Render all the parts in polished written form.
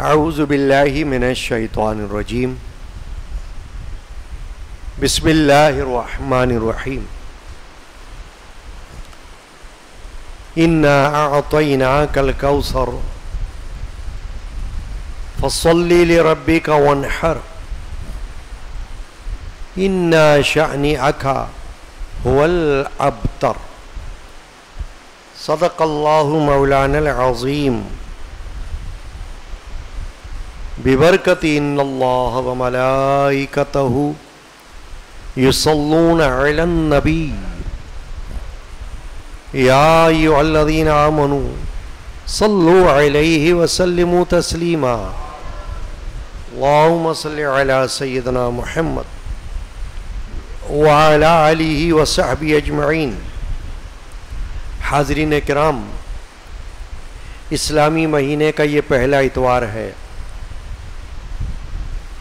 اعوذ باللہ من الشیطان الرجیم بسم اللہ الرحمن الرحیم انا اعطیناک الکوثر فصل لربک وانحر ان شأنک هو الابتر صدق اللہ مولانا العظیم ببرکت ان اللہ وملائکتہ یصلون علی النبی یا ایھا الذین آمنوا صلوا علیہ وسلموا تسلیما اللہم صل علی سیدنا محمد وعلی آلہ وصحبہ اجمعین۔ حاضرین کرام، اسلامی مہینے کا یہ پہلا اتوار ہے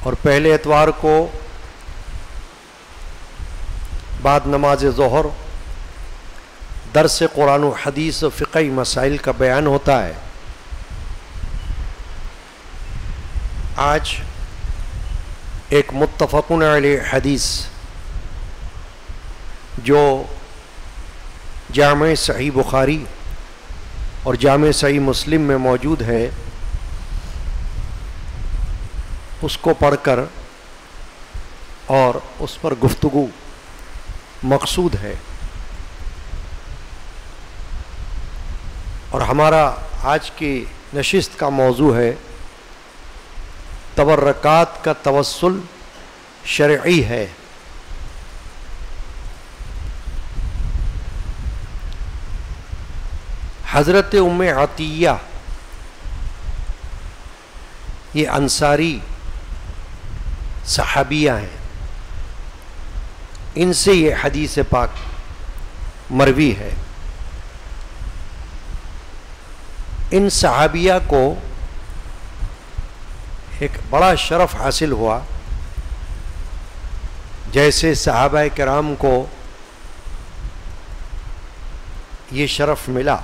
اور پہلے اتوار کو بعد نماز ظہر درس قرآن و حدیث و فقہی مسائل کا بیان ہوتا ہے۔ آج ایک متفق علیہ حدیث جو جامع صحیح بخاری اور جامع صحیح مسلم میں موجود ہے، اس کو پڑھ کر اور اس پر گفتگو مقصود ہے۔ اور ہمارا آج کی نشست کا موضوع ہے تبرکات کا توسل شرعی ہے۔ حضرت ام عطیہ یہ انصاری صحابیہ ہیں، ان سے یہ حدیث پاک مروی ہے۔ ان صحابیہ کو ایک بڑا شرف حاصل ہوا، جیسے صحابہ کرام کو یہ شرف ملا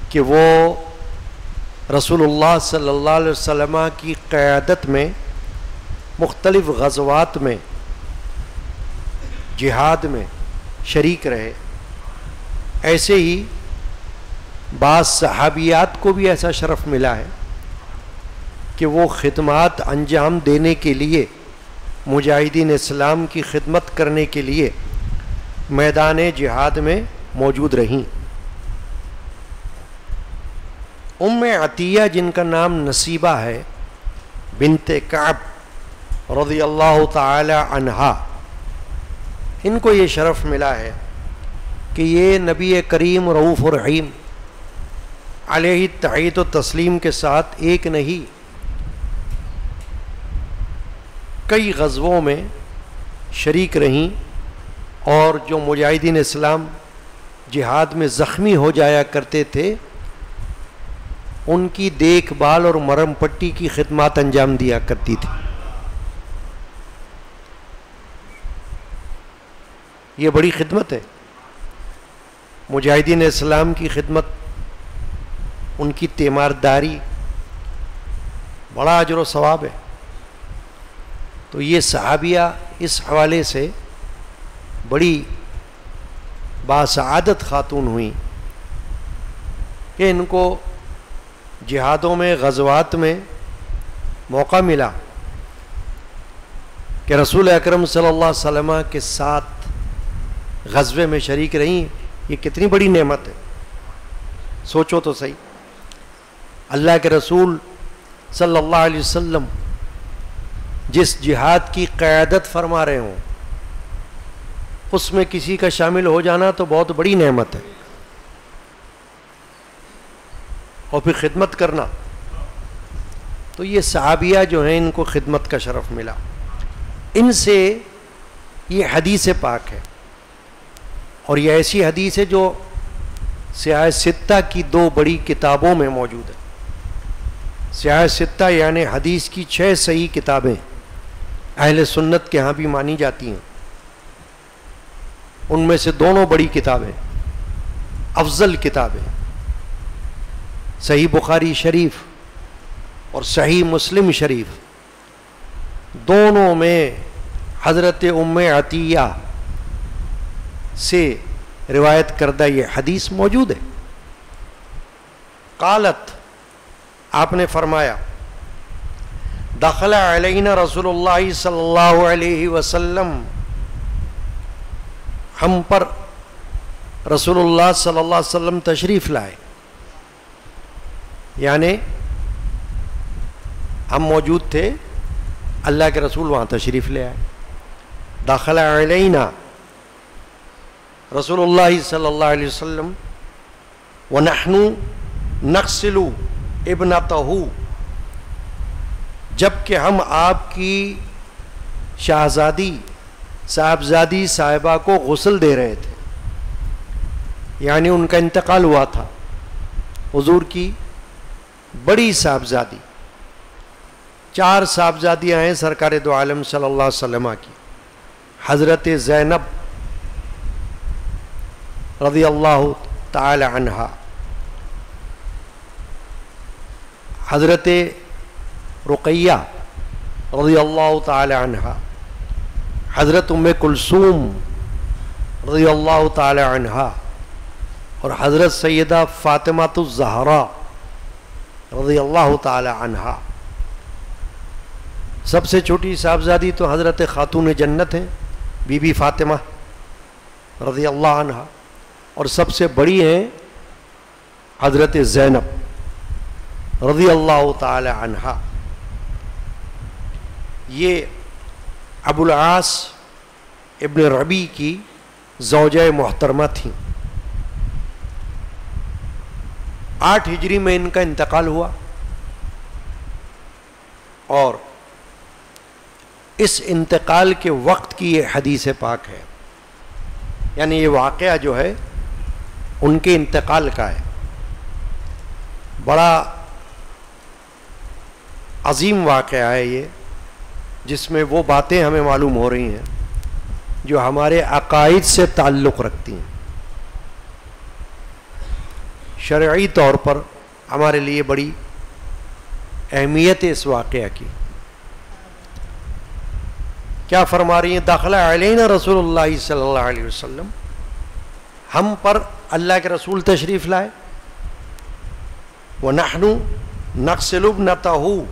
کہ وہ رسول اللہ صلی اللہ علیہ وسلم کی قیادت میں مختلف غزوات میں جہاد میں شریک رہے۔ ایسے ہی بعض صحابیات کو بھی ایسا شرف ملا ہے کہ وہ خدمات انجام دینے کے لیے، مجاہدین اسلام کی خدمت کرنے کے لیے میدان جہاد میں موجود رہیں۔ ام عطیہ جن کا نام نصیبہ ہے بنت کعب رضی اللہ تعالی عنہا، ان کو یہ شرف ملا ہے کہ یہ نبی کریم رؤوف الرحیم علیہ تحیت و تسلیم کے ساتھ ایک نہیں کئی غزووں میں شریک رہیں، اور جو مجاہدین اسلام جہاد میں زخمی ہو جایا کرتے تھے ان کی دیکھ بھال اور مرہم پٹی کی خدمات انجام دیا کرتی تھی۔ یہ بڑی خدمت ہے، مجاہدین اسلام کی خدمت، ان کی تیمارداری، بڑا اجر و ثواب ہے۔ تو یہ صحابیہ اس حوالے سے بڑی باسعادت خاتون ہوئیں کہ ان کو جہادوں میں، غزوات میں موقع ملا کہ رسول اکرم صلی اللہ علیہ وسلم کے ساتھ غزوے میں شریک رہیں۔ یہ کتنی بڑی نعمت ہے، سوچو تو صحیح۔ اللہ کے رسول صلی اللہ علیہ وسلم جس جہاد کی قیادت فرما رہے ہوں، اس میں کسی کا شامل ہو جانا تو بہت بڑی نعمت ہے، اور پھر خدمت کرنا۔ تو یہ صحابیہ جو ہیں ان کو خدمت کا شرف ملا۔ ان سے یہ حدیث پاک ہے، اور یہ ایسی حدیث ہے جو سیاہ ستہ کی دو بڑی کتابوں میں موجود ہے۔ سیاہ ستہ یعنی حدیث کی 6 صحیح کتابیں اہل سنت کے ہاں بھی مانی جاتی ہیں، ان میں سے دونوں بڑی کتابیں، افضل کتابیں، صحیح بخاری شریف اور صحیح مسلم شریف دونوں میں حضرت ام عطیہ سے روایت کردہ یہ حدیث موجود ہے. قالت، آپ نے فرمایا، دخل علینا رسول اللہ صلی اللہ علیہ وسلم، ہم پر رسول اللہ صلی اللہ علیہ وسلم تشریف لائے، یعنی ہم موجود تھے، اللہ کے رسول وہاں تشریف لے آئے. دخل علینا رسول اللہ صلی اللہ علیہ وسلم ونحن نغسل ابنتہ، جبکہ ہم آپ کی شہزادی صاحبزادی صاحبہ کو غسل دے رہے تھے، یعنی ان کا انتقال ہوا تھا. حضور کی بڑی صاحبزادی، 4 صاحبزادیاں ہیں سرکار دو عالم صلی اللہ علیہ وسلم کی. حضرت زینب رضی اللہ تعالی عنہا، حضرت رقیہ رضی اللہ تعالی عنہا، حضرت ام کلثوم رضی اللہ تعالی عنہا، اور حضرت سیدہ فاطمہ الزہرا رضی اللہ تعالی عنہا. سب سے چھوٹی صاحبزادی تو حضرت خاتون جنت ہیں، بی بی فاطمہ رضی اللہ عنہا، اور سب سے بڑی ہیں حضرت زینب رضی اللہ تعالی عنہا. یہ ابو العاص ابن ربیع کی زوجہ محترمہ تھیں. 8 ہجری میں ان کا انتقال ہوا، اور اس انتقال کے وقت کی یہ حدیث پاک ہے، یعنی یہ واقعہ جو ہے ان کے انتقال کا ہے. بڑا عظیم واقعہ ہے یہ، جس میں وہ باتیں ہمیں معلوم ہو رہی ہیں جو ہمارے عقائد سے تعلق رکھتی ہیں. شرعی طور پر ہمارے لیے بڑی اہمیت ہے اس واقعہ کی. کیا فرما رہی ہیں؟ داخلہ علینا رسول اللہ صلی اللہ علیہ وسلم، ہم پر اللہ کے رسول تشریف لائے. وَنَحْنُ نَغْسِلُ ابْنَتَهُ،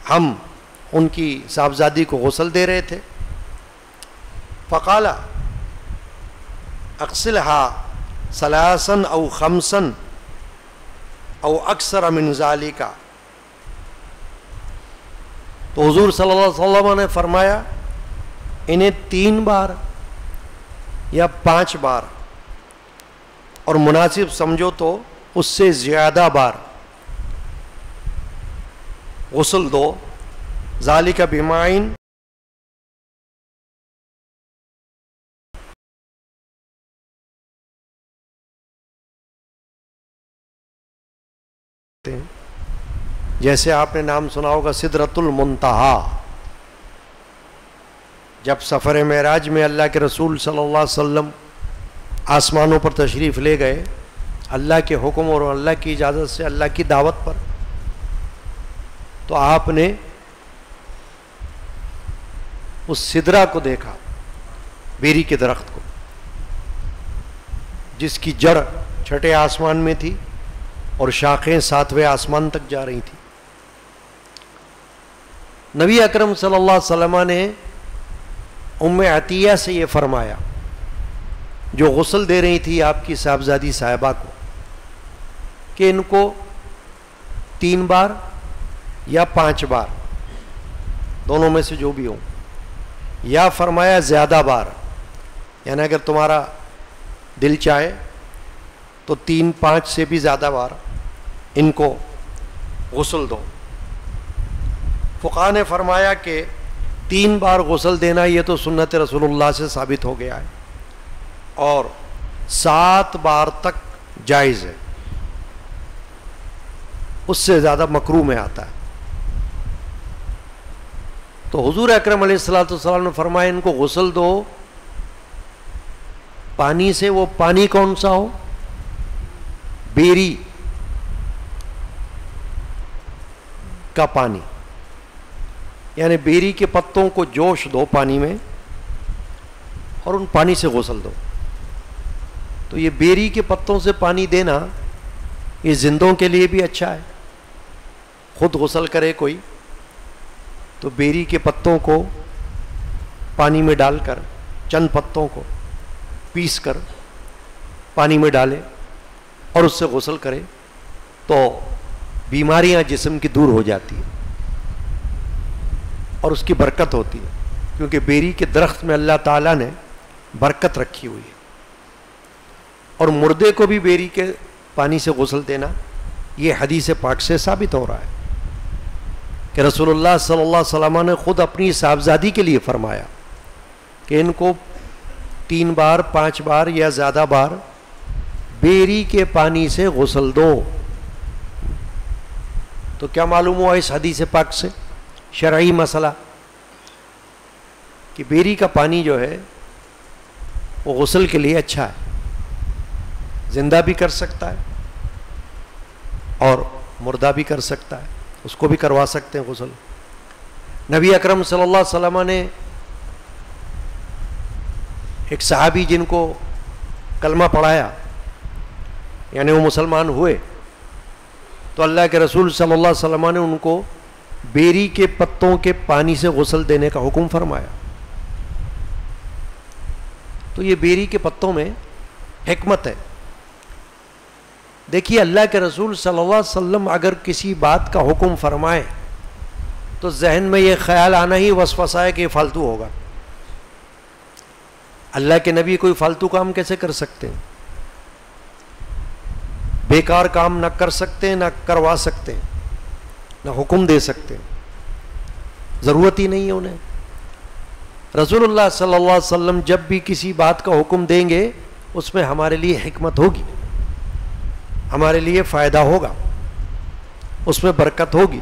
ہم ان کی صاحبزادی کو غسل دے رہے تھے. فقال اغسلها 3 أو 5 او اکثر من ذالک، تو حضور صلی اللہ علیہ وسلم نے فرمایا انہیں 3 بار یا 5 بار، اور مناسب سمجھو تو اس سے زیادہ بار غسل دو. ذالک بمائن، جیسے آپ نے نام سنا ہوگا سدرۃ المنتہا. جب سفر معراج میں اللہ کے رسول صلی اللہ علیہ وسلم آسمانوں پر تشریف لے گئے اللہ کے حکم اور اللہ کی اجازت سے، اللہ کی دعوت پر، تو آپ نے اس سدرہ کو دیکھا، بیری کے درخت کو، جس کی جڑ 6 آسمان میں تھی اور شاخیں 7ویں آسمان تک جا رہی تھی. نبی اکرم صلی اللہ علیہ وسلم نے ام عطیہ سے یہ فرمایا، جو غسل دے رہی تھی آپ کی صاحبزادی صاحبہ کو، کہ ان کو 3 بار یا 5 بار، دونوں میں سے جو بھی ہوں، یا فرمایا زیادہ بار، یعنی اگر تمہارا دل چاہے تو 3-5 سے بھی زیادہ بار ان کو غسل دو. فقہاء نے فرمایا کہ 3 بار غسل دینا یہ تو سنت رسول اللہ سے ثابت ہو گیا ہے، اور 7 بار تک جائز ہے، اس سے زیادہ مکروہ میں آتا ہے. تو حضور اکرم علیہ الصلوۃ والسلام نے فرمایا ان کو غسل دو پانی سے. وہ پانی کون سا ہو؟ بیری کا پانی، یعنی بیری کے پتوں کو جوش دو پانی میں اور ان پانی سے غسل دو. تو یہ بیری کے پتوں سے پانی دینا یہ زندوں کے لیے بھی اچھا ہے. خود غسل کرے کوئی تو بیری کے پتوں کو پانی میں ڈال کر، چند پتوں کو پیس کر پانی میں ڈالے اور اس سے غسل کرے تو بیماریاں جسم کی دور ہو جاتی ہیں اور اس کی برکت ہوتی ہے، کیونکہ بیری کے درخت میں اللہ تعالیٰ نے برکت رکھی ہوئی ہے. اور مردے کو بھی بیری کے پانی سے غسل دینا یہ حدیث پاک سے ثابت ہو رہا ہے کہ رسول اللہ صلی اللہ علیہ وسلم نے خود اپنی صاحبزادی کے لیے فرمایا کہ ان کو 3 بار 5 بار یا زیادہ بار بیری کے پانی سے غسل دو. تو کیا معلوم ہوا اس حدیث پاک سے؟ شرعی مسئلہ کہ بیری کا پانی جو ہے وہ غسل کے لیے اچھا ہے، زندہ بھی کر سکتا ہے اور مردہ بھی کر سکتا ہے، اس کو بھی کروا سکتے ہیں غسل. نبی اکرم صلی اللہ علیہ وسلم نے ایک صحابی جن کو کلمہ پڑھایا، یعنی وہ مسلمان ہوئے، تو اللہ کے رسول صلی اللہ علیہ وسلم نے ان کو بیری کے پتوں کے پانی سے غسل دینے کا حکم فرمایا. تو یہ بیری کے پتوں میں حکمت ہے. دیکھیے اللہ کے رسول صلی اللہ علیہ وسلم اگر کسی بات کا حکم فرمائے تو ذہن میں یہ خیال آنا ہی وسوسہ ہے کہ یہ فالتو ہوگا. اللہ کے نبی کوئی فالتو کام کیسے کر سکتے ہیں؟ بیکار کام نہ کر سکتے، نہ کروا سکتے، نہ حکم دے سکتے، ضرورت ہی نہیں ہے انہیں. رسول اللہ صلی اللہ علیہ وسلم جب بھی کسی بات کا حکم دیں گے اس میں ہمارے لیے حکمت ہوگی، ہمارے لیے فائدہ ہوگا، اس میں برکت ہوگی.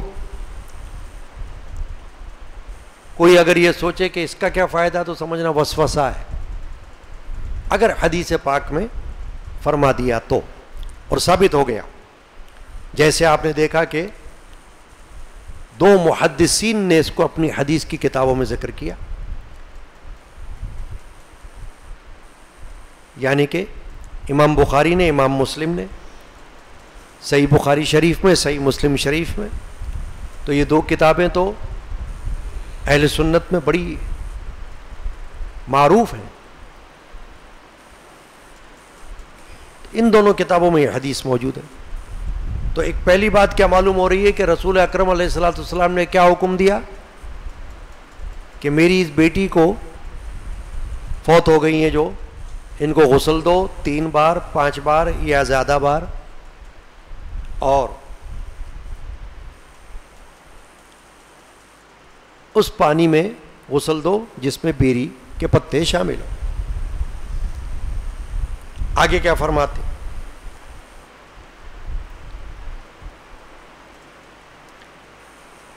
کوئی اگر یہ سوچے کہ اس کا کیا فائدہ تو سمجھنا وسوسہ ہے. اگر حدیث پاک میں فرما دیا تو اور ثابت ہو گیا، جیسے آپ نے دیکھا کہ 2 محدثین نے اس کو اپنی حدیث کی کتابوں میں ذکر کیا، یعنی کہ امام بخاری نے، امام مسلم نے، صحیح بخاری شریف میں، صحیح مسلم شریف میں. تو یہ 2 کتابیں تو اہل سنت میں بڑی معروف ہیں. ان دونوں کتابوں میں یہ حدیث موجود ہے. تو ایک پہلی بات کیا معلوم ہو رہی ہے کہ رسول اکرم علیہ الصلوۃ والسلام نے کیا حکم دیا کہ میری اس بیٹی کو فوت ہو گئی ہیں جو، ان کو غسل دو 3 بار 5 بار یا زیادہ بار، اور اس پانی میں غسل دو جس میں بیری کے پتے شامل ہوں. آگے کیا فرماتے؟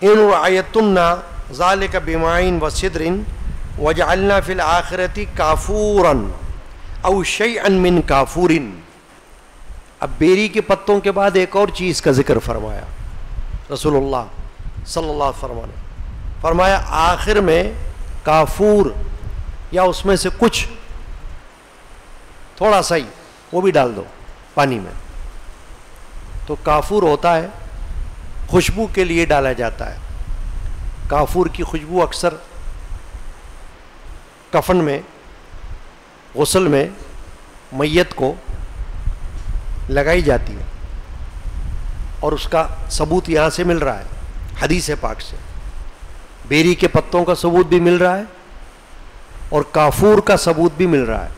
ان رعیتنا ذالک بمعین و صدر وجعلنا فی الآخرۃ کافورا او شیئا من کافور. اب بیری کے پتوں کے بعد ایک اور چیز کا ذکر فرمایا رسول اللہ صلی اللہ علیہ وسلم نے. فرمایا آخر میں کافور یا اس میں سے کچھ تھوڑا سا ہی وہ بھی ڈال دو پانی میں. تو کافور ہوتا ہے خوشبو کے لیے ڈالا جاتا ہے. کافور کی خوشبو اکثر کفن میں، غسل میں میت کو لگائی جاتی ہے، اور اس کا ثبوت یہاں سے مل رہا ہے حدیث پاک سے. بیری کے پتوں کا ثبوت بھی مل رہا ہے اور کافور کا ثبوت بھی مل رہا ہے.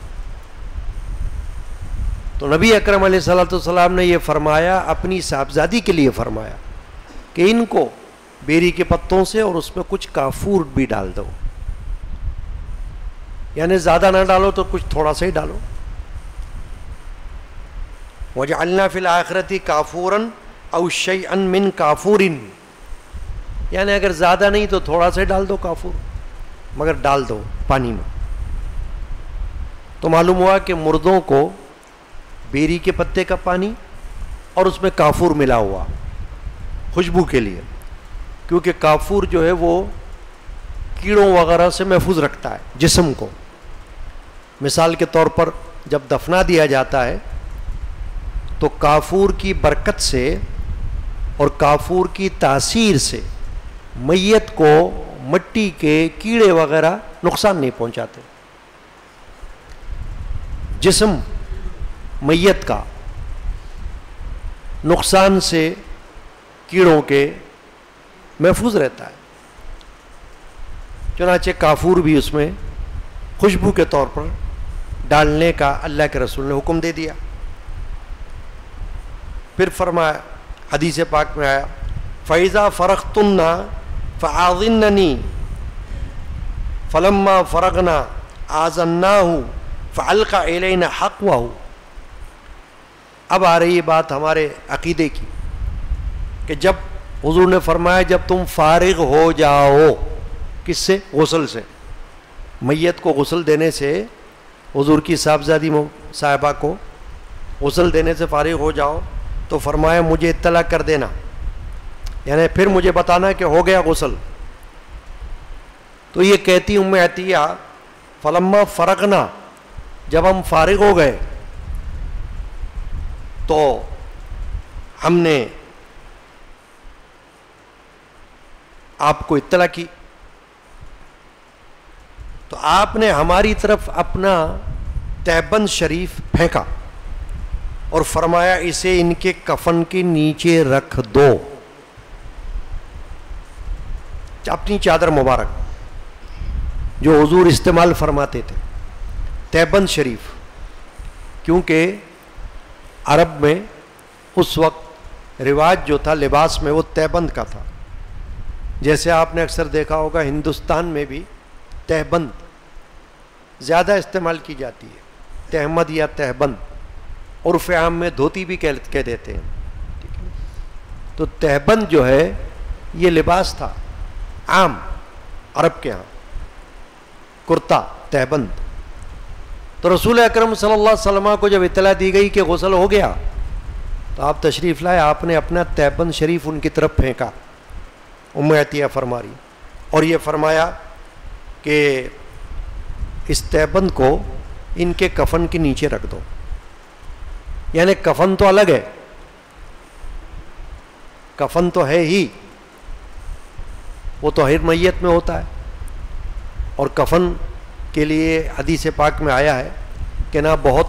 تو نبی اکرم علیہ الصلوۃ والسلام نے یہ فرمایا، اپنی صاحبزادی کے لیے فرمایا کہ ان کو بیری کے پتوں سے اور اس میں کچھ کافور بھی ڈال دو، یعنی زیادہ نہ ڈالو تو کچھ تھوڑا سا ہی ڈالو. وَجَعَلْنَا فِي الْآخِرَةِ كَافُورًا أَوْ شَيْئًا مِّن كَافُورٍ، یعنی اگر زیادہ نہیں تو تھوڑا سا ہی ڈال دو کافور، مگر ڈال دو پانی میں. تو معلوم ہوا کہ مردوں کو بیری کے پتے کا پانی اور اس میں کافور ملا ہوا خوشبو کے لیے، کیونکہ کافور جو ہے وہ کیڑوں وغیرہ سے محفوظ رکھتا ہے جسم کو. مثال کے طور پر جب دفنا دیا جاتا ہے تو کافور کی برکت سے اور کافور کی تاثیر سے میت کو مٹی کے کیڑے وغیرہ نقصان نہیں پہنچاتے. جسم میت کا نقصان سے کیڑوں کے محفوظ رہتا ہے. چنانچہ کافور بھی اس میں خوشبو کے طور پر ڈالنے کا اللہ کے رسول نے حکم دے دیا. پھر فرمایا حدیث پاک میں آیا فَإِذَا فَرَغْتُنَّ فَآذِنَّنِي فَلَمَّا فَرَغْنَا آذَنَّاهُ فَأَلْقَى إِلَيْنَا حَقْوَهُ. اب آ رہی ہے بات ہمارے عقیدے کی کہ جب حضور نے فرمایا جب تم فارغ ہو جاؤ، کس سے؟ غسل سے. میت کو غسل دینے سے، حضور کی صاحبزادی صاحبہ کو غسل دینے سے فارغ ہو جاؤ تو فرمایا مجھے اطلاع کر دینا، یعنی پھر مجھے بتانا کہ ہو گیا غسل. تو یہ کہتی ام عطیہ فلما فرغنا، جب ہم فارغ ہو گئے تو ہم نے آپ کو اطلاع کی، تو آپ نے ہماری طرف اپنا تہبند شریف پھینکا اور فرمایا اسے ان کے کفن کے نیچے رکھ دو. اپنی چادر مبارک جو حضور استعمال فرماتے تھے، تہبند شریف، کیونکہ عرب میں اس وقت رواج جو تھا لباس میں وہ تہبند کا تھا. جیسے آپ نے اکثر دیکھا ہوگا ہندوستان میں بھی تہبند زیادہ استعمال کی جاتی ہے، تہمد یا تہبند، عرف عام میں دھوتی بھی کہہ دیتے ہیں. تو تہبند جو ہے یہ لباس تھا عام عرب کے ہاں، کرتا تہبند. تو رسول اکرم صلی اللہ علیہ وسلم کو جب اطلاع دی گئی کہ غسل ہو گیا تو آپ تشریف لائے، آپ نے اپنا تہبند شریف ان کی طرف پھینکا. ام عطیہ فرما رہی، اور یہ فرمایا کہ اس تہبند کو ان کے کفن کے نیچے رکھ دو. یعنی کفن تو الگ ہے، کفن تو ہے ہی، وہ تو ہر میت میں ہوتا ہے. اور کفن کے لیے حدیث پاک میں آیا ہے کہ نہ بہت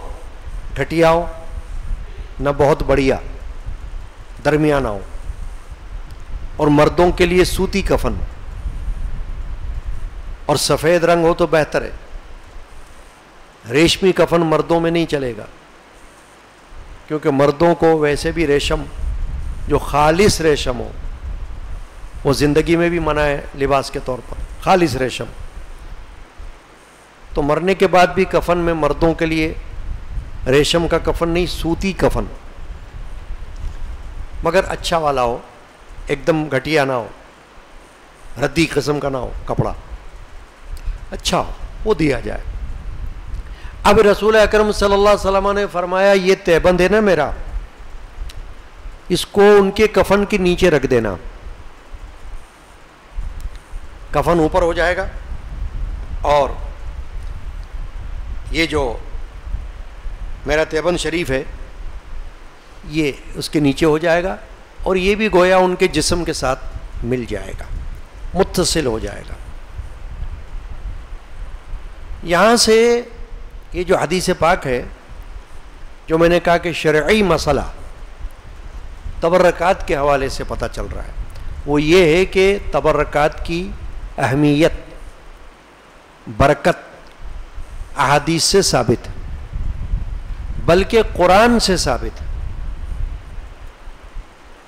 گھٹیا ہو نہ بہت بڑھیا، درمیانہ ہو. اور مردوں کے لیے سوتی کفن اور سفید رنگ ہو تو بہتر ہے. ریشمی کفن مردوں میں نہیں چلے گا، کیونکہ مردوں کو ویسے بھی ریشم جو خالص ریشم ہو وہ زندگی میں بھی منع ہے لباس کے طور پر، خالص ریشم. تو مرنے کے بعد بھی کفن میں مردوں کے لیے ریشم کا کفن نہیں، سوتی کفن، مگر اچھا والا ہو، ایک دم گھٹیا نہ ہو، ردی قسم کا نہ ہو کپڑا، اچھا ہو وہ دیا جائے. اب رسول اکرم صلی اللہ علیہ وسلم نے فرمایا یہ تہبند ہے نا میرا، اس کو ان کے کفن کے نیچے رکھ دینا. کفن اوپر ہو جائے گا اور یہ جو میرا تہبند شریف ہے یہ اس کے نیچے ہو جائے گا، اور یہ بھی گویا ان کے جسم کے ساتھ مل جائے گا، متصل ہو جائے گا. یہاں سے یہ جو حدیث پاک ہے جو میں نے کہا کہ شرعی مسئلہ تبرکات کے حوالے سے پتہ چل رہا ہے، وہ یہ ہے کہ تبرکات کی اہمیت، برکت احادیث سے ثابت ہے، بلکہ قرآن سے ثابت ہے.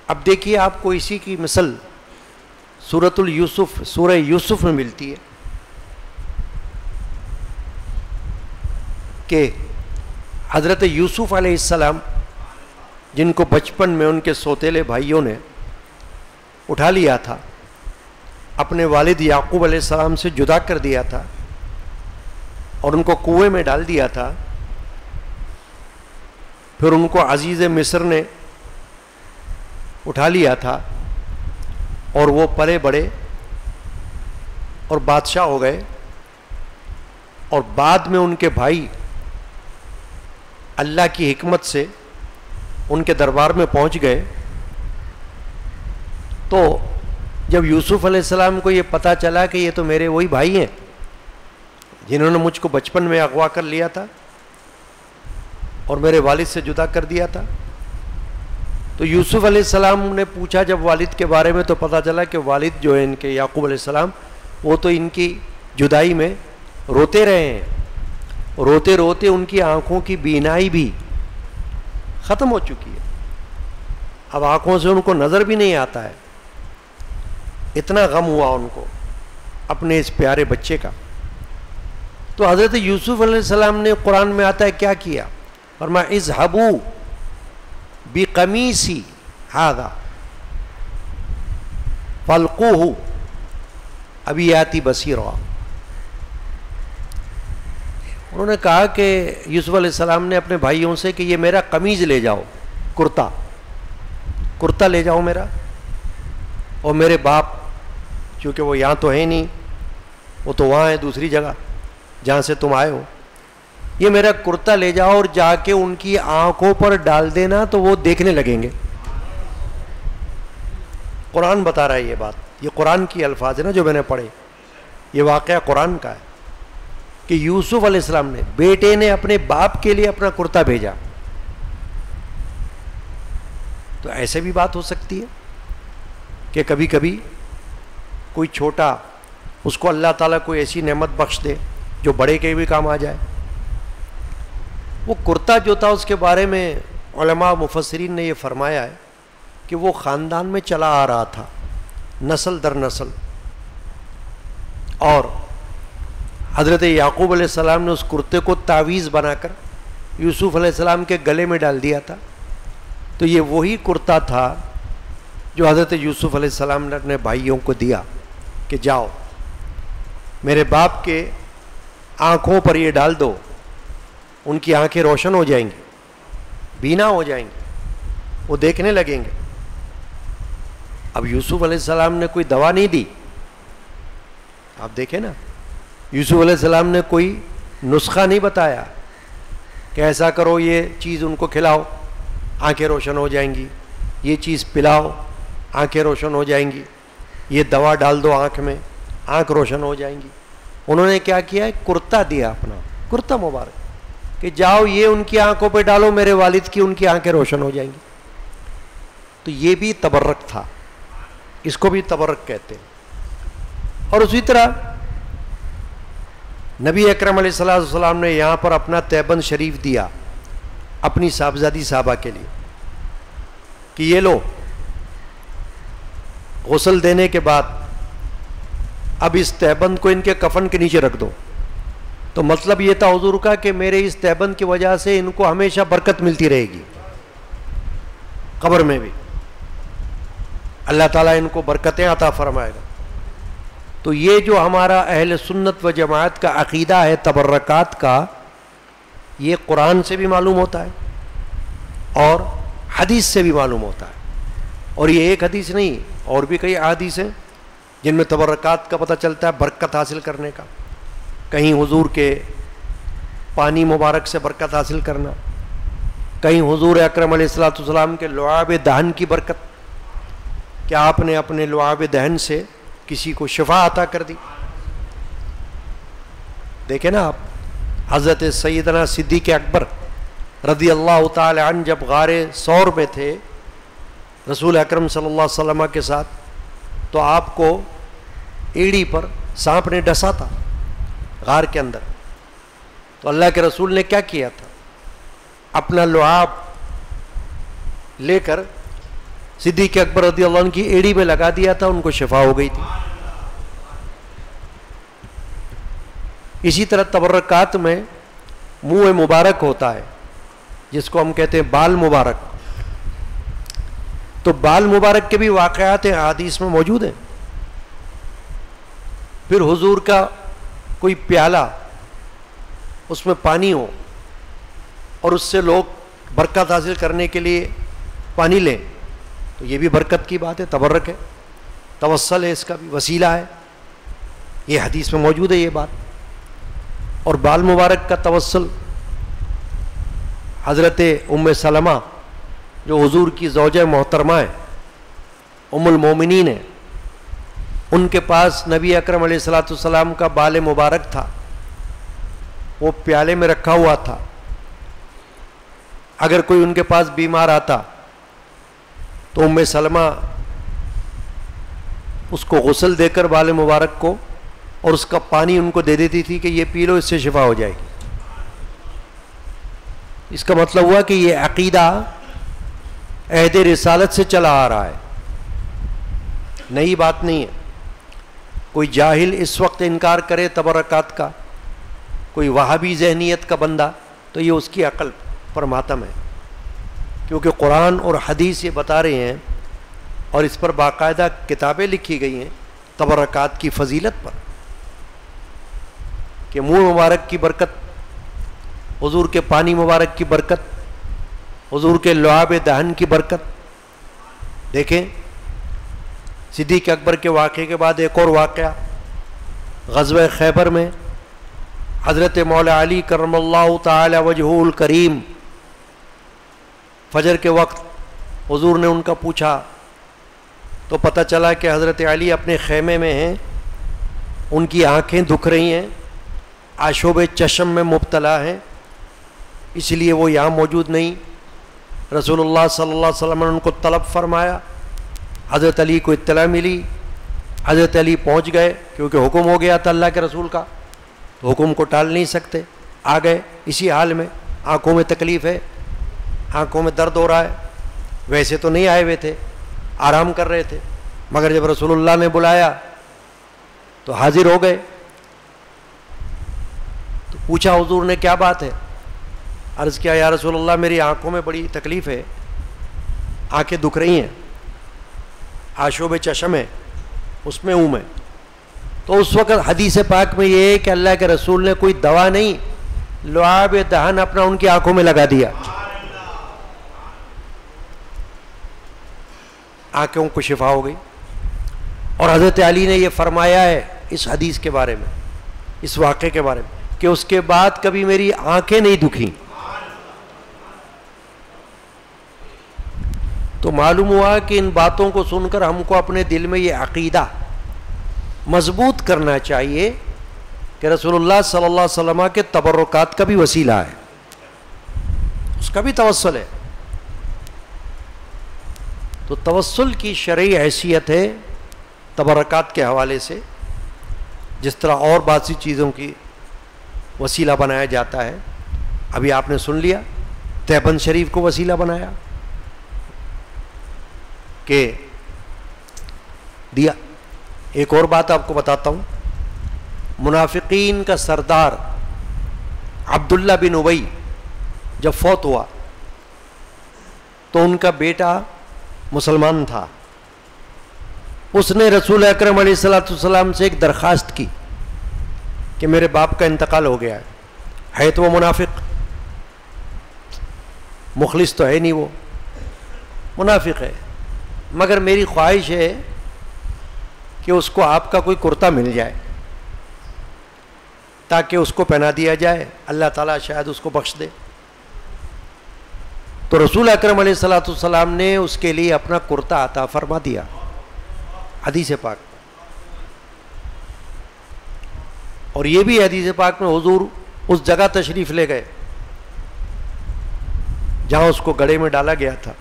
اب دیکھیے آپ کو اسی کی مثل سورۃ الیوسف، سورہ یوسف میں ملتی ہے کہ حضرت یوسف علیہ السلام جن کو بچپن میں ان کے سوتیلے بھائیوں نے اٹھا لیا تھا، اپنے والد یعقوب علیہ السلام سے جدا کر دیا تھا اور ان کو کنویں میں ڈال دیا تھا. پھر ان کو عزیز مصر نے اٹھا لیا تھا اور وہ پلے بڑے اور بادشاہ ہو گئے، اور بعد میں ان کے بھائی اللہ کی حکمت سے ان کے دربار میں پہنچ گئے. تو جب یوسف علیہ السلام کو یہ پتہ چلا کہ یہ تو میرے وہی بھائی ہیں جنہوں نے مجھ کو بچپن میں اغوا کر لیا تھا اور میرے والد سے جدا کر دیا تھا، تو یوسف علیہ السلام نے پوچھا جب والد کے بارے میں، تو پتہ چلا کہ والد جو ہے ان کے یعقوب علیہ السلام، وہ تو ان کی جدائی میں روتے رہے ہیں. روتے روتے ان کی آنکھوں کی بینائی بھی ختم ہو چکی ہے، اب آنکھوں سے ان کو نظر بھی نہیں آتا ہے. اتنا غم ہوا ان کو اپنے اس پیارے بچے کا. تو حضرت یوسف علیہ السلام نے، قرآن میں آتا ہے کیا کیا، فرمایا اذهبوا بقمیصی ھذا فالقوہ ابی یاتی بصیرا. انہوں نے کہا کہ یوسف علیہ السلام نے اپنے بھائیوں سے کہ یہ میرا قمیض لے جاؤ، کرتا لے جاؤ میرا، اور میرے باپ چونکہ وہ یہاں تو ہے نہیں، وہ تو وہاں ہے دوسری جگہ جہاں سے تم آئے ہو، یہ میرا کرتا لے جاؤ اور جا کے ان کی آنکھوں پر ڈال دینا تو وہ دیکھنے لگیں گے. قرآن بتا رہا ہے یہ بات، یہ قرآن کی الفاظ ہے نا جو میں نے پڑھے، یہ واقعہ قرآن کا ہے کہ یوسف علیہ السلام نے، بیٹے نے اپنے باپ کے لیے اپنا کرتا بھیجا. تو ایسے بھی بات ہو سکتی ہے کہ کبھی کبھی کوئی چھوٹا، اس کو اللہ تعالیٰ کوئی ایسی نعمت بخش دے جو بڑے کے بھی کام آ جائے. وہ کرتا جو تھا اس کے بارے میں علماء مفسرین نے یہ فرمایا ہے کہ وہ خاندان میں چلا آ رہا تھا نسل در نسل، اور حضرت یعقوب علیہ السلام نے اس کرتے کو تعویذ بنا کر یوسف علیہ السلام کے گلے میں ڈال دیا تھا. تو یہ وہی کرتا تھا جو حضرت یوسف علیہ السلام نے اپنے بھائیوں کو دیا کہ جاؤ میرے باپ کے آنکھوں پر یہ ڈال دو، ان کی آنکھیں روشن ہو جائیں گی، بینا ہو جائیں گی، وہ دیکھنے لگیں گے. اب یوسف علیہ السلام نے کوئی دوا نہیں دی، آپ دیکھیں نا، یوسف علیہ السلام نے کوئی نسخہ نہیں بتایا کہ ایسا کرو، یہ چیز ان کو کھلاؤ آنکھیں روشن ہو جائیں گی، یہ چیز پلاؤ آنکھیں روشن ہو جائیں گی، یہ دوا ڈال دو آنکھ میں آنکھ روشن ہو جائیں گی. انہوں نے کیا کیا ہے، کرتا دیا، اپنا کرتا مبارک، کہ جاؤ یہ ان کی آنکھوں پہ ڈالو، میرے والد کی ان کی آنکھیں روشن ہو جائیں گی. تو یہ بھی تبرک تھا، اس کو بھی تبرک کہتے ہیں. اور اسی طرح نبی اکرم علیہ الصلوۃ والسلام نے یہاں پر اپنا تیبند شریف دیا اپنی صاحبزادی صحابہ کے لیے کہ یہ لو، غسل دینے کے بعد اب اس تیبند کو ان کے کفن کے نیچے رکھ دو. تو مطلب یہ تھا حضور کا کہ میرے اس تیبند کی وجہ سے ان کو ہمیشہ برکت ملتی رہے گی، قبر میں بھی اللہ تعالیٰ ان کو برکتیں عطا فرمائے گا. تو یہ جو ہمارا اہل سنت و جماعت کا عقیدہ ہے تبرکات کا، یہ قرآن سے بھی معلوم ہوتا ہے اور حدیث سے بھی معلوم ہوتا ہے. اور یہ ایک حدیث نہیں، اور بھی کئی احادیث ہیں جن میں تبرکات کا پتہ چلتا ہے، برکت حاصل کرنے کا. کہیں حضور کے پانی مبارک سے برکت حاصل کرنا، کہیں حضور اکرم علیہ الصلوۃ والسلام کے لعاب دہن کی برکت کہ آپ نے اپنے لعاب دہن سے کسی کو شفا عطا کر دی. دیکھیں نا آپ، حضرت سیدنا صدیق اکبر رضی اللہ تعالی عنہ جب غار ثور میں تھے رسول اکرم صلی اللہ علیہ وسلم کے ساتھ، تو آپ کو ایڑی پر سانپ نے ڈسا تھا غار کے اندر. تو اللہ کے رسول نے کیا کیا تھا، اپنا لعاب لے کر صدیق اکبر رضی اللہ عنہ کی ایڑی میں لگا دیا تھا، ان کو شفا ہو گئی تھی. اسی طرح تبرکات میں منہ مبارک ہوتا ہے جس کو ہم کہتے ہیں بال مبارک. تو بال مبارک کے بھی واقعات احادیث میں موجود ہیں. پھر حضور کا کوئی پیالہ، اس میں پانی ہو اور اس سے لوگ برکت حاصل کرنے کے لیے پانی لیں، تو یہ بھی برکت کی بات ہے، تبرک ہے، توسل ہے، اس کا بھی وسیلہ ہے، یہ حدیث میں موجود ہے یہ بات۔ اور بال مبارک کا توسل، حضرت ام سلمہ جو حضور کی زوجہ محترمہ ہے، ام المومنین ہے، ان کے پاس نبی اکرم علیہ الصلوۃ والسلام کا بال مبارک تھا، وہ پیالے میں رکھا ہوا تھا۔ اگر کوئی ان کے پاس بیمار آتا تو ام سلمہ اس کو غسل دے کر بال مبارک کو اور اس کا پانی ان کو دے دیتی تھی کہ یہ پی لو، اس سے شفا ہو جائے گی۔ اس کا مطلب ہوا کہ یہ عقیدہ عہد رسالت سے چلا آ رہا ہے، نئی بات نہیں ہے۔ کوئی جاہل اس وقت انکار کرے تبرکات کا، کوئی وہابی ذہنیت کا بندہ، تو یہ اس کی عقل پر ماتم ہے، کیونکہ قرآن اور حدیث یہ بتا رہے ہیں اور اس پر باقاعدہ کتابیں لکھی گئی ہیں تبرکات کی فضیلت پر، کہ منہ مبارک کی برکت، حضور کے پانی مبارک کی برکت، حضور کے لعاب دہن کی برکت۔ دیکھیں صدیق اکبر کے واقعے کے بعد ایک اور واقعہ، غزوہ خیبر میں حضرت مولا علی کرم اللہ تعالی وجہہ الکریم، فجر کے وقت حضور نے ان کا پوچھا تو پتہ چلا کہ حضرت علی اپنے خیمے میں ہیں، ان کی آنکھیں دکھ رہی ہیں، آشوب چشم میں مبتلا ہیں، اس لیے وہ یہاں موجود نہیں۔ رسول اللہ صلی اللہ علیہ وسلم نے ان کو طلب فرمایا، حضرت علی کو اطلاع ملی، حضرت علی پہنچ گئے، کیونکہ حکم ہو گیا تھا اللہ کے رسول کا، تو حکم کو ٹال نہیں سکتے، آ گئے اسی حال میں، آنکھوں میں تکلیف ہے، آنکھوں میں درد ہو رہا ہے، ویسے تو نہیں آئے ہوئے تھے، آرام کر رہے تھے، مگر جب رسول اللہ نے بلایا تو حاضر ہو گئے۔ تو پوچھا حضور نے کیا بات ہے؟ عرض کیا یا رسول اللہ میری آنکھوں میں بڑی تکلیف ہے، آنکھیں دکھ رہی ہیں، آشوب چشم ہے، اس میں ہوں میں۔ تو اس وقت حدیث پاک میں یہ ہے کہ اللہ کے رسول نے کوئی دوا نہیں، لعاب دہن اپنا ان کی آنکھوں میں لگا دیا، آنکھوں کو شفا ہو گئی۔ اور حضرت علی نے یہ فرمایا ہے اس حدیث کے بارے میں، اس واقعے کے بارے میں، کہ اس کے بعد کبھی میری آنکھیں نہیں دکھیں۔ تو معلوم ہوا کہ ان باتوں کو سن کر ہم کو اپنے دل میں یہ عقیدہ مضبوط کرنا چاہیے کہ رسول اللہ صلی اللہ علیہ وسلم کے تبرکات کا بھی وسیلہ ہے، اس کا بھی توسل ہے۔ تو توسل کی شرعی حیثیت ہے تبرکات کے حوالے سے، جس طرح اور بہت سی چیزوں کی وسیلہ بنایا جاتا ہے۔ ابھی آپ نے سن لیا تہبند شریف کو وسیلہ بنایا کہ دیا۔ ایک اور بات آپ کو بتاتا ہوں، منافقین کا سردار عبداللہ بن ابی جب فوت ہوا تو ان کا بیٹا مسلمان تھا، اس نے رسول اکرم علیہ الصلوۃ والسلام سے ایک درخواست کی کہ میرے باپ کا انتقال ہو گیا ہے تو وہ منافق، مخلص تو ہے نہیں، وہ منافق ہے، مگر میری خواہش ہے کہ اس کو آپ کا کوئی کرتا مل جائے تاکہ اس کو پہنا دیا جائے، اللہ تعالیٰ شاید اس کو بخش دے۔ تو رسول اکرم علیہ الصلوۃ والسلام نے اس کے لیے اپنا کرتا عطا فرما دیا، حدیث پاک۔ اور یہ بھی حدیث پاک میں حضور اس جگہ تشریف لے گئے جہاں اس کو گڑے میں ڈالا گیا تھا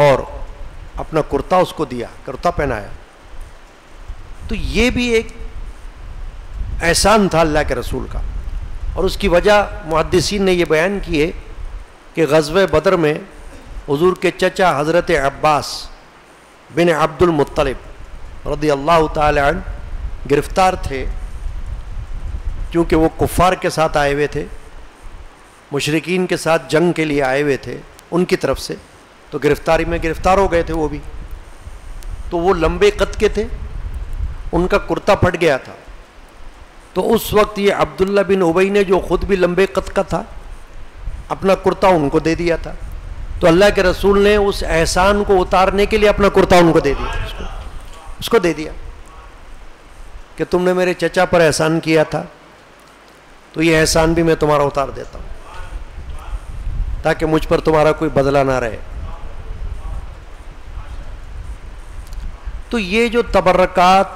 اور اپنا کرتا اس کو دیا، کرتا پہنایا۔ تو یہ بھی ایک احسان تھا اللہ کے رسول کا، اور اس کی وجہ محدثین نے یہ بیان کی ہے کہ غزوہ بدر میں حضور کے چچا حضرت عباس بن عبد المطلب رضی اللہ تعالی عنہ گرفتار تھے، کیونکہ وہ کفار کے ساتھ آئے ہوئے تھے، مشرکین کے ساتھ جنگ کے لیے آئے ہوئے تھے ان کی طرف سے، تو گرفتاری میں گرفتار ہو گئے تھے وہ بھی۔ تو وہ لمبے قد کے تھے، ان کا کرتا پھٹ گیا تھا، تو اس وقت یہ عبداللہ بن ابی نے جو خود بھی لمبے قد کا تھا اپنا کرتا ان کو دے دیا تھا تو اللہ کے رسول نے اس احسان کو اتارنے کے لیے اپنا کرتا ان کو دے دیا، اس کو دے دیا کہ تم نے میرے چچا پر احسان کیا تھا تو یہ احسان بھی میں تمہارا اتار دیتا ہوں تاکہ مجھ پر تمہارا کوئی بدلہ نہ رہے۔ تو یہ جو تبرکات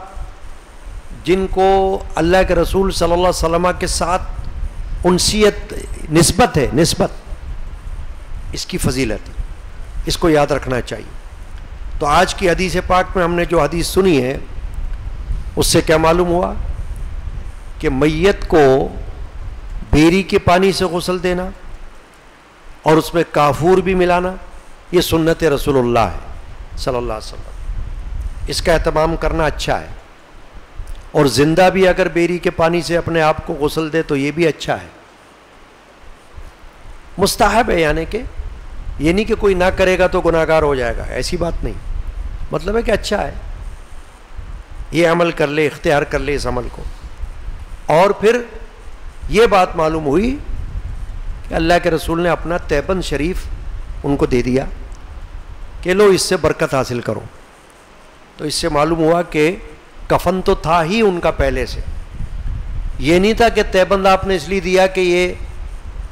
جن کو اللہ کے رسول صلی اللہ علیہ وسلم کے ساتھ انسیت نسبت ہے، نسبت اس کی فضیلت ہے، اس کو یاد رکھنا چاہیے۔ تو آج کی حدیث پاک میں ہم نے جو حدیث سنی ہے اس سے کیا معلوم ہوا کہ میت کو بیری کے پانی سے غسل دینا اور اس میں کافور بھی ملانا یہ سنت رسول اللہ ہے صلی اللہ علیہ وسلم، اس کا اہتمام کرنا اچھا ہے۔ اور زندہ بھی اگر بیری کے پانی سے اپنے آپ کو غسل دے تو یہ بھی اچھا ہے، مستحب ہے، یعنی کہ یہ نہیں کہ کوئی نہ کرے گا تو گناہگار ہو جائے گا، ایسی بات نہیں، مطلب ہے کہ اچھا ہے، یہ عمل کر لے، اختیار کر لے اس عمل کو۔ اور پھر یہ بات معلوم ہوئی کہ اللہ کے رسول نے اپنا تیبند شریف ان کو دے دیا کہ لو اس سے برکت حاصل کرو۔ تو اس سے معلوم ہوا کہ کفن تو تھا ہی ان کا پہلے سے، یہ نہیں تھا کہ تیبند آپ نے اس لیے دیا کہ یہ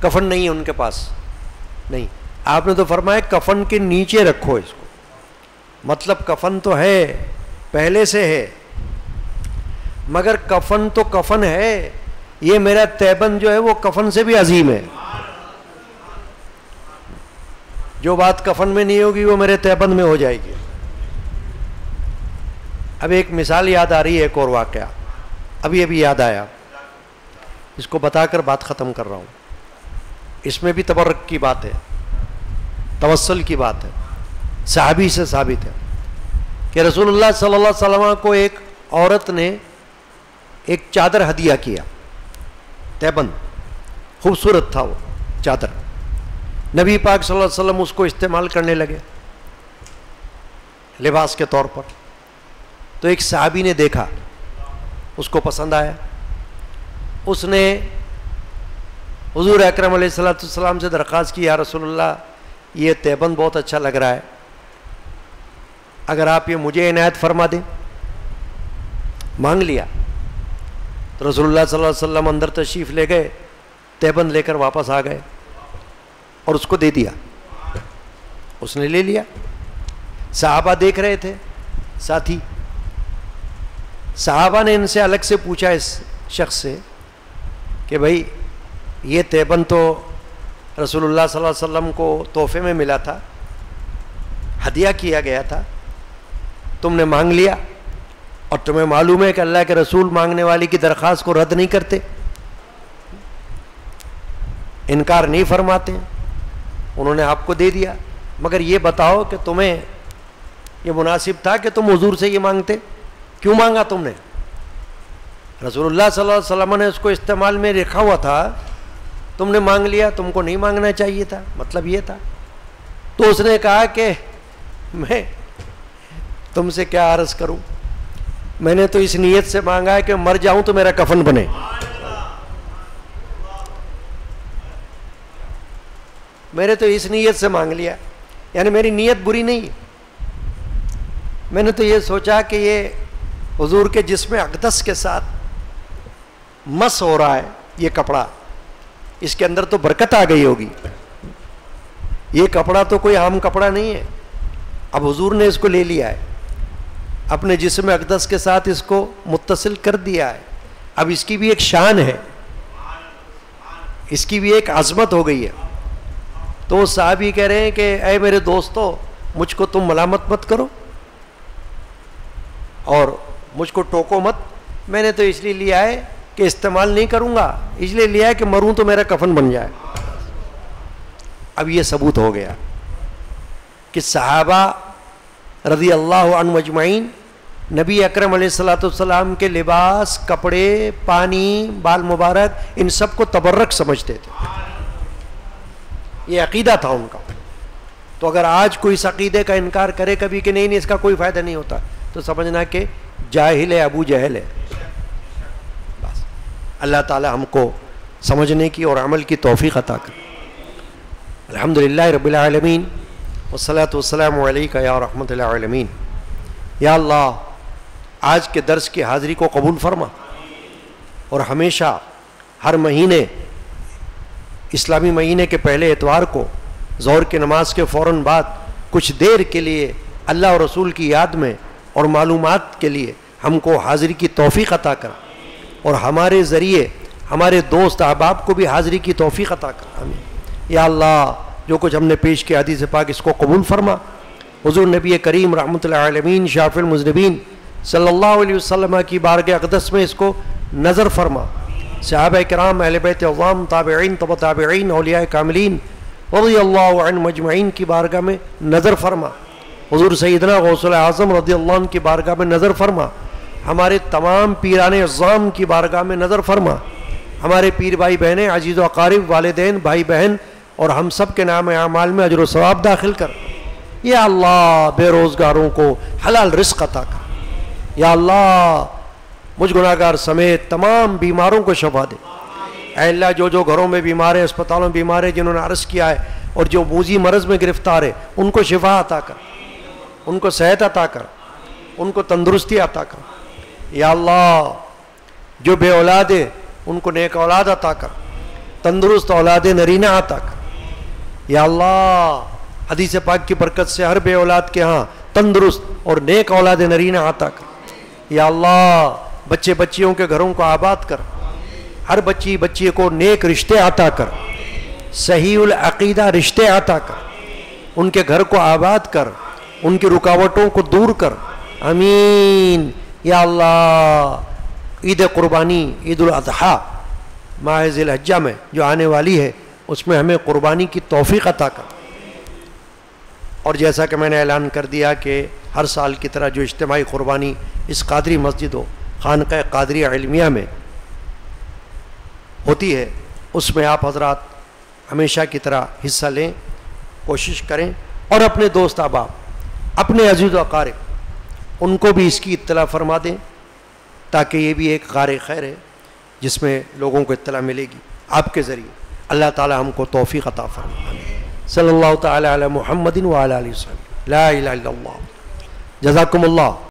کفن نہیں ہے ان کے پاس، نہیں، آپ نے تو فرمایا کفن کے نیچے رکھو اس کو، مطلب کفن تو ہے، پہلے سے ہے، مگر کفن تو کفن ہے، یہ میرا تیبند جو ہے وہ کفن سے بھی عظیم ہے، جو بات کفن میں نہیں ہوگی وہ میرے تیبند میں ہو جائے گی۔ اب ایک مثال یاد آ رہی ہے، ایک اور واقعہ ابھی یاد آیا، اس کو بتا کر بات ختم کر رہا ہوں۔ اس میں بھی تبرک کی بات ہے، توسل کی بات ہے، صحابی سے ثابت ہے کہ رسول اللہ صلی اللہ علیہ وسلم کو ایک عورت نے ایک چادر ہدیہ کیا، تیبند، خوبصورت تھا وہ چادر، نبی پاک صلی اللہ علیہ وسلم اس کو استعمال کرنے لگے لباس کے طور پر۔ تو ایک صحابی نے دیکھا، اس کو پسند آیا، اس نے حضور اکرم علیہ السلام سے درخواست کی، یا رسول اللہ یہ تیبند بہت اچھا لگ رہا ہے، اگر آپ یہ مجھے عنایت فرما دیں۔ مانگ لیا، تو رسول اللہ صلی اللہ علیہ وسلم اندر تشریف لے گئے، تیبند لے کر واپس آ گئے اور اس کو دے دیا، اس نے لے لیا۔ صحابہ دیکھ رہے تھے، ساتھی صحابہ نے ان سے الگ سے پوچھا اس شخص سے کہ بھائی یہ تیبند تو رسول اللہ صلی اللہ علیہ وسلم کو تحفے میں ملا تھا، ہدیہ کیا گیا تھا، تم نے مانگ لیا، اور تمہیں معلوم ہے کہ اللہ کے رسول مانگنے والی کی درخواست کو رد نہیں کرتے، انکار نہیں فرماتے، انہوں نے آپ کو دے دیا، مگر یہ بتاؤ کہ تمہیں یہ مناسب تھا کہ تم حضور سے یہ مانگتے؟ کیوں مانگا تم نے؟ رسول اللہ صلی اللہ علیہ وسلم نے اس کو استعمال میں رکھا ہوا تھا، تم نے مانگ لیا، تم کو نہیں مانگنا چاہیے تھا، مطلب یہ تھا۔ تو اس نے کہا کہ میں تم سے کیا عرض کروں، میں نے تو اس نیت سے مانگا ہے کہ مر جاؤں تو میرا کفن بنے، میں نے تو اس نیت سے مانگ لیا، یعنی میری نیت بری نہیں، میں نے تو یہ سوچا کہ یہ حضور کے جسم اقدس کے ساتھ مس ہو رہا ہے یہ کپڑا، اس کے اندر تو برکت آ گئی ہوگی، یہ کپڑا تو کوئی عام کپڑا نہیں ہے، اب حضور نے اس کو لے لیا ہے، اپنے جسم اقدس کے ساتھ اس کو متصل کر دیا ہے، اب اس کی بھی ایک شان ہے، اس کی بھی ایک عظمت ہو گئی ہے۔ تو وہ صحابی کہہ رہے ہیں کہ اے میرے دوستو، مجھ کو تم ملامت مت کرو اور مجھ کو ٹوکو مت، میں نے تو اس لیے لیا ہے کہ استعمال نہیں کروں گا، اس لیے لیا ہے کہ مروں تو میرا کفن بن جائے۔ اب یہ ثبوت ہو گیا کہ صحابہ رضی اللہ عنہ اجمعین نبی اکرم علیہ الصلوۃ والسلام کے لباس، کپڑے، پانی، بال مبارک، ان سب کو تبرک سمجھتے تھے، یہ عقیدہ تھا ان کا۔ تو اگر آج کوئی اس عقیدے کا انکار کرے کبھی کہ نہیں اس کا کوئی فائدہ نہیں ہوتا، تو سمجھنا کہ جاہل ہے، ابو جہل ہے۔ بس اللہ تعالی ہم کو سمجھنے کی اور عمل کی توفیق عطا کرے۔ الحمدللہ رب العالمین۔ والصلاة والسلام علیکہ یا رحمت العالمین۔ یا اللہ آج کے درس کی حاضری کو قبول فرما، اور ہمیشہ ہر مہینے اسلامی مہینے کے پہلے اتوار کو ظہر کی نماز کے فوراً بعد کچھ دیر کے لیے اللہ اور رسول کی یاد میں اور معلومات کے لیے ہم کو حاضری کی توفیق عطا کر، اور ہمارے ذریعے ہمارے دوست احباب کو بھی حاضری کی توفیق عطا کر، آمین۔ یا اللہ جو کچھ ہم نے پیش کیا حدیث پاک اس کو قبول فرما، حضور نبی کریم رحمۃ اللہ عالمین شافع المذنبین صلی اللہ علیہ وسلم کی بارگاہ اقدس میں اس کو نظر فرما، صحابہ کرام، اہل بیت عظام، تابعین، تبع تابعین، اولیاء کاملین رضی اللہ عنہم اجمعین کی بارگاہ میں نظر فرما، حضور سیدنا غوث الاعظم رضی اللہ عنہ کی بارگاہ میں نظر فرما، ہمارے تمام پیران عظام کی بارگاہ میں نظر فرما، ہمارے پیر بھائی بہنیں، عزیز و اقارب، والدین، بھائی بہن اور ہم سب کے نام اعمال میں اجر و ثواب داخل کر۔ یا اللہ بے روزگاروں کو حلال رزق عطا کر۔ یا اللہ مجھ گناہگار سمیت تمام بیماروں کو شفا دے۔ اے اللہ جو جو گھروں میں بیمار ہیں، اسپتالوں میں بیمار ہیں، جنہوں نے عرض کیا ہے، اور جو موذی مرض میں گرفتار ہے، ان کو شفا عطا کر، ان کو صحت عطا کر، ان کو تندرستی عطا کر۔ یا اللہ جو بے اولاد ہے ان کو نیک اولاد عطا کر، تندرست اولاد نرینہ عطا کر۔ یا اللہ حدیث پاک کی برکت سے ہر بے اولاد کے ہاں تندرست اور نیک اولاد نرینہ عطا کر۔ یا اللہ بچے بچیوں کے گھروں کو آباد کر، ہر بچی بچی کو نیک رشتے عطا کر، صحیح العقیدہ رشتے عطا کر، ان کے گھر کو آباد کر، ان کی رکاوٹوں کو دور کر، آمین۔ یا اللہ عید قربانی، عید الاضحیٰ ماہ ذی الحجہ میں جو آنے والی ہے، اس میں ہمیں قربانی کی توفیق عطا کر۔ اور جیسا کہ میں نے اعلان کر دیا کہ ہر سال کی طرح جو اجتماعی قربانی اس قادری مسجد و خانقہ قادریہ علمیہ میں ہوتی ہے، اس میں آپ حضرات ہمیشہ کی طرح حصہ لیں، کوشش کریں، اور اپنے دوست احباب، اپنے عزیز و اقارب ان کو بھی اس کی اطلاع فرما دیں، تاکہ یہ بھی ایک غار خیر ہے جس میں لوگوں کو اطلاع ملے گی آپ کے ذریعے۔ اللہ تعالی ہم کو توفیق عطا فرمائے۔ صلی اللہ تعالی علی محمد وعلی آلہ وصحبہ، لا الہ الا اللہ۔ جزاکم اللہ۔